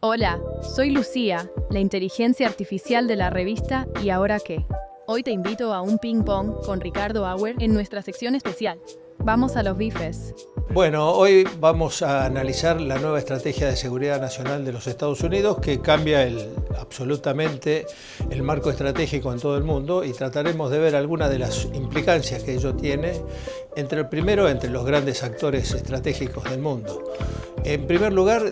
Hola, soy Lucía, la inteligencia artificial de la revista ¿Y ahora qué? Hoy te invito a un ping pong con Ricardo Auer en nuestra sección especial. Vamos a los bifes. Bueno, hoy vamos a analizar la nueva estrategia de seguridad nacional de los Estados Unidos que cambia absolutamente el marco estratégico en todo el mundo y trataremos de ver algunas de las implicancias que ello tiene entre los grandes actores estratégicos del mundo. En primer lugar,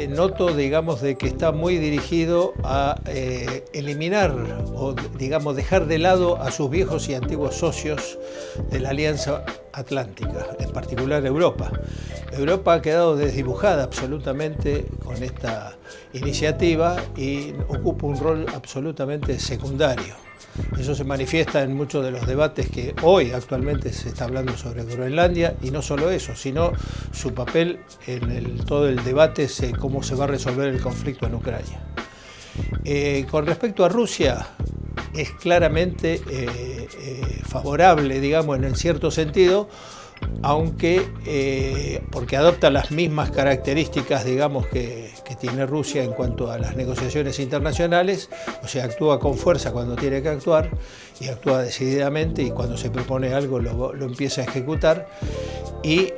noto, de que está muy dirigido a eliminar o, dejar de lado a sus viejos y antiguos socios de la Alianza Atlántica, en particular Europa. Europa ha quedado desdibujada absolutamente con esta iniciativa y ocupa un rol absolutamente secundario. Eso se manifiesta en muchos de los debates que hoy actualmente se está hablando sobre Groenlandia, y no solo eso, sino su papel en todo el debate de cómo se va a resolver el conflicto en Ucrania. Con respecto a Rusia, es claramente favorable, en cierto sentido, aunque porque adopta las mismas características, que tiene Rusia en cuanto a las negociaciones internacionales, o sea, actúa con fuerza cuando tiene que actuar y actúa decididamente, y cuando se propone algo lo empieza a ejecutar, y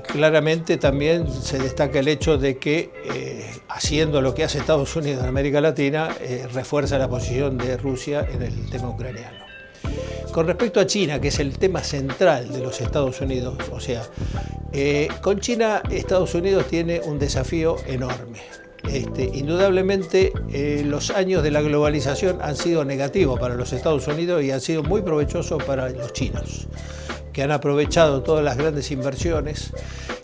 claramente también se destaca el hecho de que haciendo lo que hace Estados Unidos en América Latina, refuerza la posición de Rusia en el tema ucraniano. Con respecto a China, que es el tema central de los Estados Unidos, con China Estados Unidos tiene un desafío enorme. Indudablemente los años de la globalización han sido negativos para los Estados Unidos y han sido muy provechosos para los chinos, que han aprovechado todas las grandes inversiones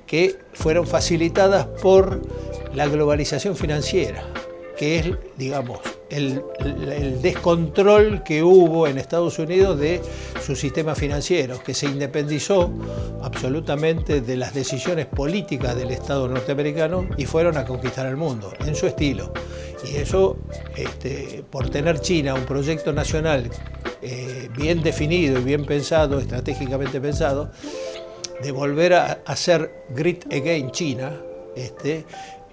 que fueron facilitadas por la globalización financiera, que es, el descontrol que hubo en Estados Unidos de sus sistemas financieros, que se independizó absolutamente de las decisiones políticas del Estado norteamericano y fueron a conquistar el mundo, en su estilo. Y eso, por tener China un proyecto nacional bien definido y bien pensado, estratégicamente pensado, de volver a hacer Great Again China,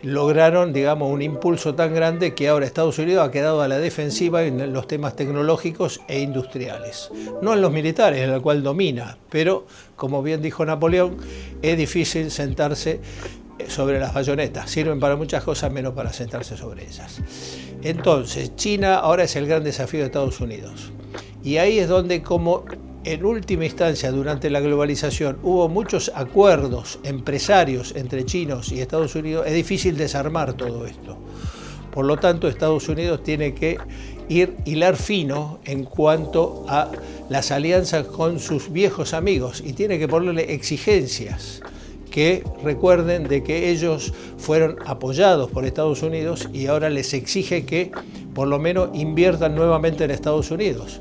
lograron, un impulso tan grande que ahora Estados Unidos ha quedado a la defensiva en los temas tecnológicos e industriales. No en los militares, en el cual domina, pero, como bien dijo Napoleón, es difícil sentarse sobre las bayonetas. Sirven para muchas cosas, menos para sentarse sobre ellas. Entonces, China ahora es el gran desafío de Estados Unidos. Y ahí es donde, como en última instancia, durante la globalización, hubo muchos acuerdos empresarios entre chinos y Estados Unidos, es difícil desarmar todo esto. Por lo tanto, Estados Unidos tiene que hilar fino en cuanto a las alianzas con sus viejos amigos y tiene que ponerle exigencias que recuerden de que ellos fueron apoyados por Estados Unidos y ahora les exige que por lo menos inviertan nuevamente en Estados Unidos.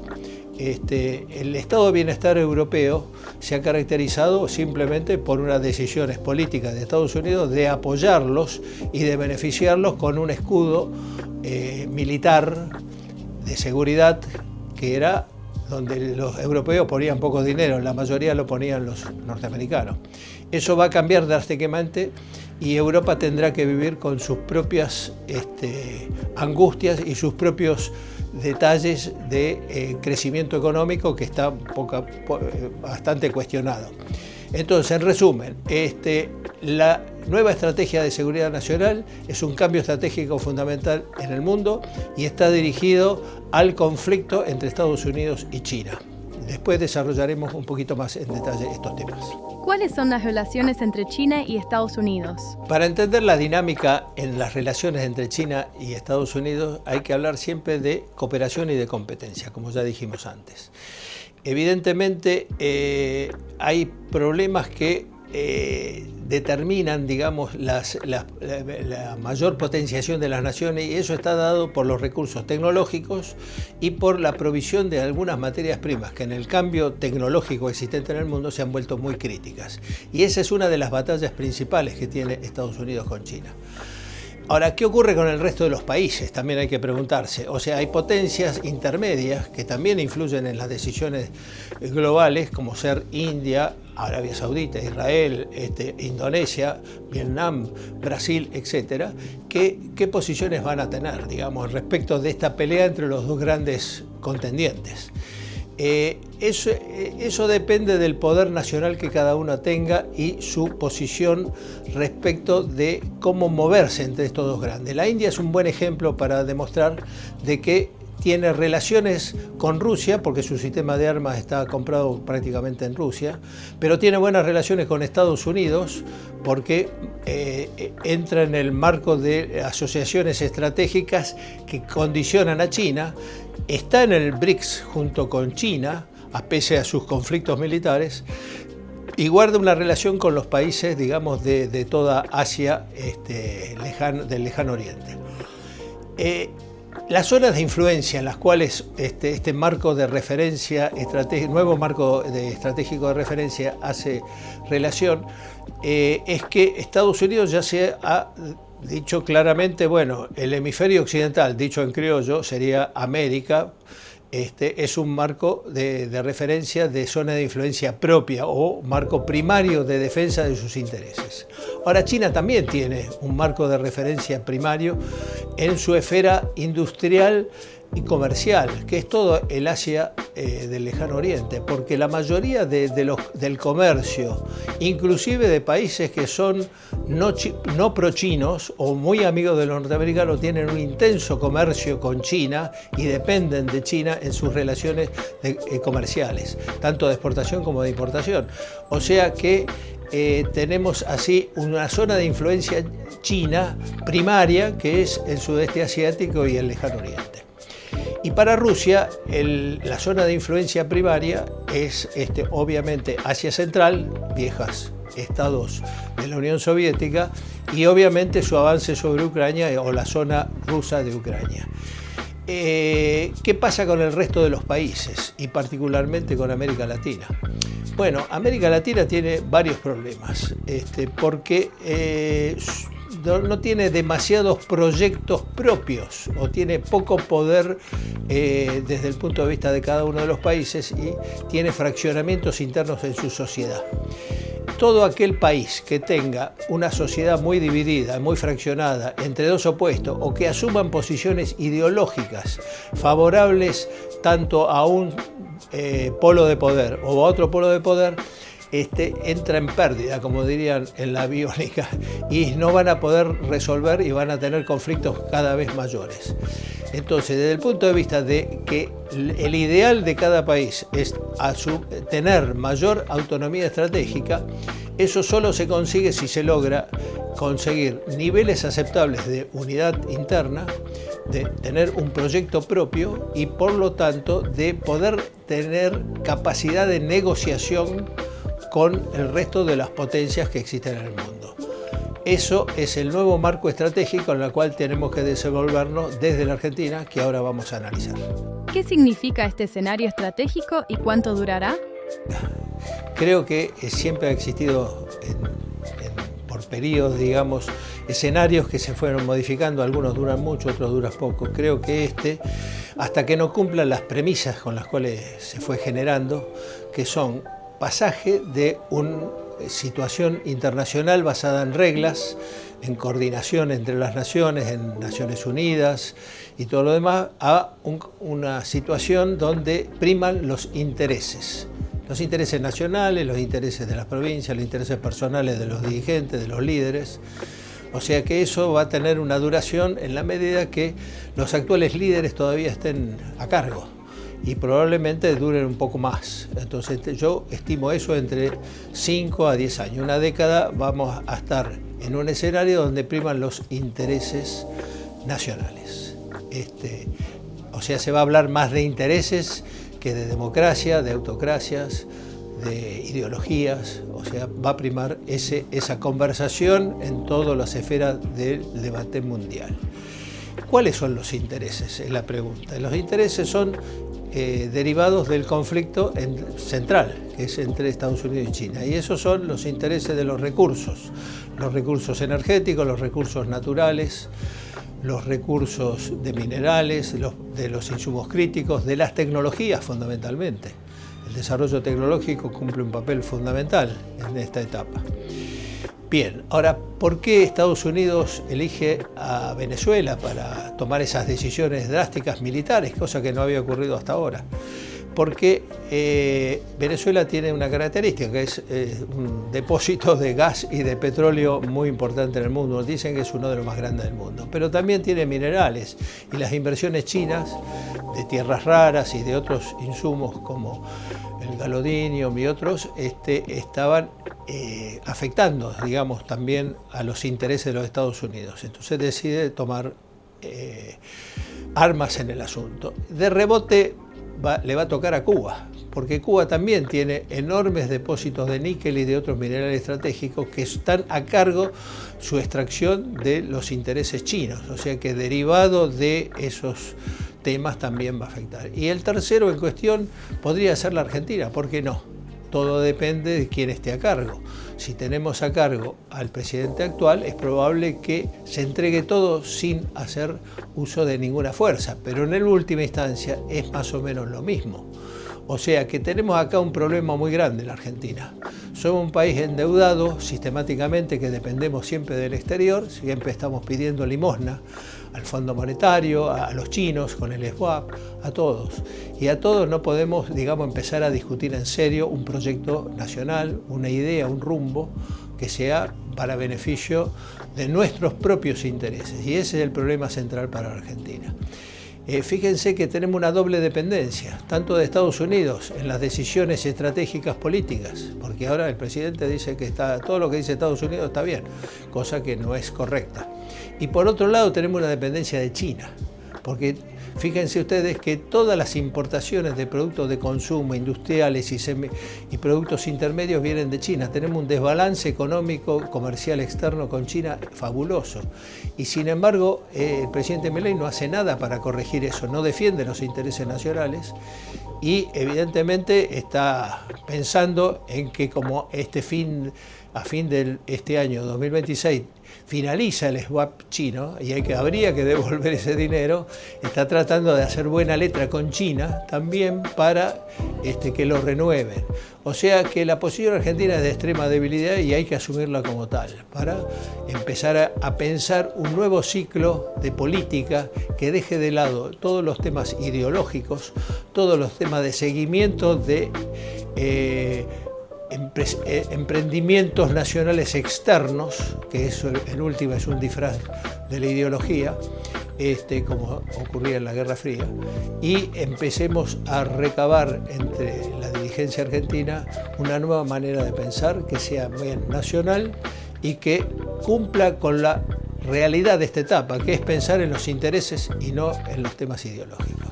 El estado de bienestar europeo se ha caracterizado simplemente por unas decisiones políticas de Estados Unidos de apoyarlos y de beneficiarlos con un escudo militar de seguridad que era donde los europeos ponían poco dinero, la mayoría lo ponían los norteamericanos. Eso va a cambiar drásticamente y Europa tendrá que vivir con sus propias angustias y sus propios detalles de crecimiento económico que está bastante cuestionado. Entonces, en resumen, la nueva estrategia de seguridad nacional es un cambio estratégico fundamental en el mundo y está dirigido al conflicto entre Estados Unidos y China. Después desarrollaremos un poquito más en detalle estos temas. ¿Cuáles son las relaciones entre China y Estados Unidos? Para entender la dinámica en las relaciones entre China y Estados Unidos hay que hablar siempre de cooperación y de competencia, como ya dijimos antes. Evidentemente hay problemas que determinan, la mayor potenciación de las naciones, y eso está dado por los recursos tecnológicos y por la provisión de algunas materias primas que en el cambio tecnológico existente en el mundo se han vuelto muy críticas. Y esa es una de las batallas principales que tiene Estados Unidos con China. Ahora, ¿qué ocurre con el resto de los países? También hay que preguntarse. O sea, hay potencias intermedias que también influyen en las decisiones globales, como ser India, Arabia Saudita, Israel, Indonesia, Vietnam, Brasil, etcétera. ¿Qué posiciones van a tener, digamos, respecto de esta pelea entre los dos grandes contendientes? Eso depende del poder nacional que cada uno tenga y su posición respecto de cómo moverse entre estos dos grandes. La India es un buen ejemplo para demostrar de que tiene relaciones con Rusia, porque su sistema de armas está comprado prácticamente en Rusia, pero tiene buenas relaciones con Estados Unidos, porque entra en el marco de asociaciones estratégicas que condicionan a China, está en el BRICS junto con China, a pesar de sus conflictos militares, y guarda una relación con los países, digamos, de toda Asia del lejano oriente. Las zonas de influencia en las cuales este marco de referencia, nuevo marco estratégico de referencia hace relación, es que Estados Unidos ya se ha dicho claramente, bueno, el hemisferio occidental, dicho en criollo, sería América, es un marco de referencia de zona de influencia propia o marco primario de defensa de sus intereses. Ahora, China también tiene un marco de referencia primario en su esfera industrial y comercial, que es todo el Asia del Lejano Oriente, porque la mayoría del comercio, inclusive de países que son no pro-chinos o muy amigos de los norteamericanos, tienen un intenso comercio con China y dependen de China en sus relaciones comerciales, tanto de exportación como de importación. O sea que tenemos así una zona de influencia china primaria, que es el sudeste asiático y el Lejano Oriente. Y para Rusia, la zona de influencia primaria es obviamente Asia Central, viejos estados de la Unión Soviética, y obviamente su avance sobre Ucrania o la zona rusa de Ucrania. ¿Qué pasa con el resto de los países y particularmente con América Latina? Bueno, América Latina tiene varios problemas, porque no tiene demasiados proyectos propios o tiene poco poder desde el punto de vista de cada uno de los países y tiene fraccionamientos internos en su sociedad. Todo aquel país que tenga una sociedad muy dividida, muy fraccionada entre dos opuestos o que asuman posiciones ideológicas favorables tanto a un polo de poder o a otro polo de poder, entra en pérdida, como dirían en la biónica, y no van a poder resolver y van a tener conflictos cada vez mayores. Entonces, desde el punto de vista de que el ideal de cada país es tener mayor autonomía estratégica, eso solo se consigue si se logra conseguir niveles aceptables de unidad interna, de tener un proyecto propio y por lo tanto de poder tener capacidad de negociación con el resto de las potencias que existen en el mundo. Eso es el nuevo marco estratégico en el cual tenemos que desenvolvernos desde la Argentina, que ahora vamos a analizar. ¿Qué significa este escenario estratégico y cuánto durará? Creo que siempre ha existido por periodos, digamos, escenarios que se fueron modificando, algunos duran mucho, otros duran poco. Creo que hasta que no cumplan las premisas con las cuales se fue generando, que son pasaje de una situación internacional basada en reglas, en coordinación entre las naciones, en Naciones Unidas y todo lo demás, a una situación donde priman los intereses nacionales, los intereses de las provincias, los intereses personales de los dirigentes, de los líderes. O sea que eso va a tener una duración en la medida que los actuales líderes todavía estén a cargo y probablemente duren un poco más. Entonces yo estimo eso entre 5 a 10 años. Una década vamos a estar en un escenario donde priman los intereses nacionales. O sea, se va a hablar más de intereses que de democracia, de autocracias, de ideologías. O sea, va a primar esa conversación en todas las esferas del debate mundial. ¿Cuáles son los intereses? Es la pregunta. Los intereses son derivados del conflicto central, que es entre Estados Unidos y China. Y esos son los intereses de los recursos, los recursos energéticos, los recursos naturales, los recursos de minerales, de los insumos críticos, de las tecnologías fundamentalmente. El desarrollo tecnológico cumple un papel fundamental en esta etapa. Bien, ahora, ¿por qué Estados Unidos elige a Venezuela para tomar esas decisiones drásticas militares, cosa que no había ocurrido hasta ahora? Porque Venezuela tiene una característica, que es un depósito de gas y de petróleo muy importante en el mundo. Dicen que es uno de los más grandes del mundo, pero también tiene minerales, y las inversiones chinas de tierras raras y de otros insumos como el galodinio y otros estaban afectando, digamos, también a los intereses de los Estados Unidos. Entonces decide tomar armas en el asunto. De rebote le va a tocar a Cuba, porque Cuba también tiene enormes depósitos de níquel y de otros minerales estratégicos que están a cargo su extracción de los intereses chinos, o sea que derivado de esos temas también va a afectar. Y el tercero en cuestión podría ser la Argentina, ¿por qué no? Todo depende de quién esté a cargo. Si tenemos a cargo al presidente actual, es probable que se entregue todo sin hacer uso de ninguna fuerza, pero en última instancia es más o menos lo mismo. O sea que tenemos acá un problema muy grande en la Argentina. Somos un país endeudado sistemáticamente, que dependemos siempre del exterior, siempre estamos pidiendo limosna al Fondo Monetario, a los chinos con el swap, a todos. Y a todos no podemos, digamos, empezar a discutir en serio un proyecto nacional, una idea, un rumbo que sea para beneficio de nuestros propios intereses. Y ese es el problema central para la Argentina. Fíjense que tenemos una doble dependencia, tanto de Estados Unidos en las decisiones estratégicas políticas, porque ahora el presidente dice que todo lo que dice Estados Unidos está bien, cosa que no es correcta. Y por otro lado tenemos una dependencia de China, porque fíjense ustedes que todas las importaciones de productos de consumo, industriales y productos intermedios vienen de China. Tenemos un desbalance económico comercial externo con China fabuloso. Y sin embargo, el presidente Milei no hace nada para corregir eso, no defiende los intereses nacionales y evidentemente está pensando en que como a fin de este año 2026 finaliza el swap chino y habría que devolver ese dinero, está tratando de hacer buena letra con China también para que lo renueven. O sea que la posición argentina es de extrema debilidad y hay que asumirla como tal, para empezar a pensar un nuevo ciclo de política que deje de lado todos los temas ideológicos, todos los temas de seguimiento de emprendimientos nacionales externos, que eso en última es un disfraz de la ideología, como ocurría en la Guerra Fría, y empecemos a recabar entre la dirigencia argentina una nueva manera de pensar que sea bien nacional y que cumpla con la realidad de esta etapa, que es pensar en los intereses y no en los temas ideológicos.